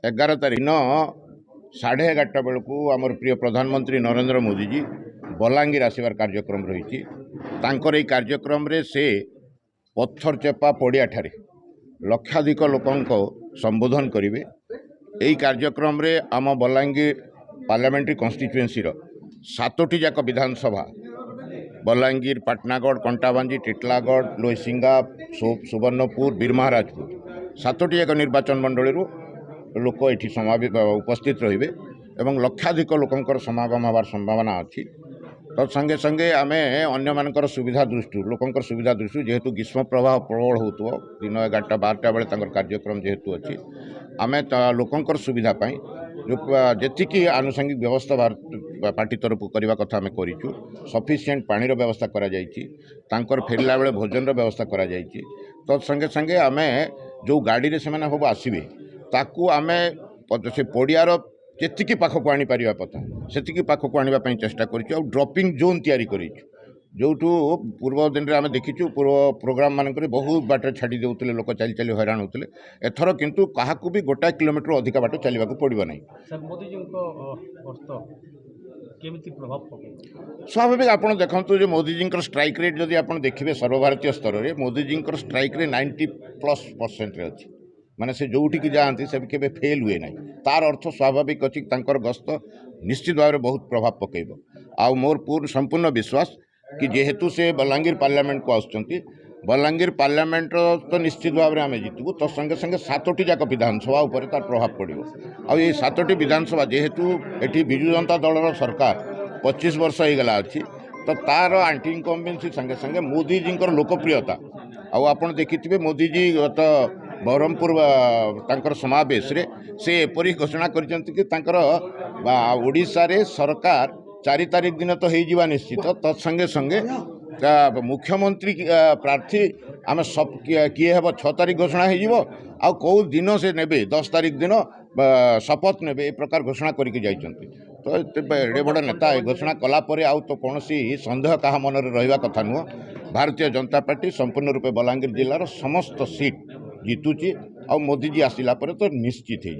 11 तारीख न 11:30 बेलू आमर प्रिय प्रधानमंत्री नरेंद्र मोदी जी बलांगीर आसबार कार्यक्रम रही। तांकर कार्यक्रम रे से पत्थर चेपा पड़िया ठारे लक्षाधिक लोकों संबोधन करेंगे। यही कार्यक्रम रे आम बलांगीर पार्लियामेंट्री कन्स्टिट्युएंसी 7टी जाक विधानसभा बलांगीर, पाटनागढ़, कंटाबांजी, टिटलागढ़, लोईसिंगा, सुवर्णपुर, बीरमहाराजपुर 7टी जाक निर्वाचन मंडल लोक ये उपस्थित रे एवं लक्षाधिक लोकंर समागम हबार संभावना अच्छी। तत्संगे संगे आम अन्य मानकर सुविधा दृष्टि लोकंर सुविधा दृष्टि जेहेतु ग्रीष्म प्रवाह प्रबल हो दिन 11टा 12टा बेले कार्यक्रम जेहेतु अच्छी आम लोकंर सुविधा जो जी आनुषंगिक व्यवस्था पार्टी तरफ करने कथा आम करूँ। सफिसीयंट पानी व्यवस्था कर फेरला बेले भोजन व्यवस्था कर। तत्संगे संगे आम जो गाड़ी से सब आसवे ताकू आम से पड़ियार जी पाखक आनीपर कथा से पाखक आने चेष्टा करूँ। ड्रपिंग जोन तैयारी करूँ जो पूर्व दिन में आम देखीचु पूर्व प्रोग्राम मानक बहुत बाट छाड़ी देते लोक चली चली हैरान होते। एथर किंतु क्या भी 1 किलोमीटर अधिक बाट चलने पड़ो ना। स्वाभाविक आप देखते जो मोदी जी स्ट्राइक रेट जदि आप देखिए सर्वभारतीय स्तर में मोदी जी स्ट्राइक रे 90+% अच्छी माने से जोठी की जाती से केबे फेल हुए ना। तार अर्थ स्वाभाविक अच्छी गस्त निश्चित भाव में बहुत प्रभाव पकेब। आ मोर पूर्ण संपूर्ण विश्वास कि जेहेतु से बलांगीर पार्लियामेंट को आसुचंती बलांगीर पार्लियामेंट तो निश्चित भाव में आम जीतबू। तो संगे संगे 7टी जाक विधानसभा उपर तार प्रभाव पड़ो। आई 7टी विधानसभा जेहेतु एटी बिजु जनता दल सरकार 25 वर्ष हो गला अच्छी तो तार आंटी इनकम्बेन्सी संगे संगे मोदी जी लोकप्रियता आपड़ देखिथे मोदी जी गत बरहमपुर तांकर समावेश रे से एपरी घोषणा कर ओडिशा रे सरकार 4 तारीख दिन तो हो निश्चित। तत्संगे संगे मुख्यमंत्री प्रार्थी आम सब किए हे 6 तारीख घोषणा हो कौ दिन से ने 10 तारीख दिन शपथ ने ए प्रकार घोषणा करके जाइछन्ति। तो एडे बड़ नेता घोषणा कलापर आउ तो कौन सन्देह क्या मन में रहा कथा नुह। भारतीय जनता पार्टी संपूर्ण रूपे बलांगीर जिलार समस्त सीट जीतुची आ मोदी जी आसिला पर तो निश्चित हो।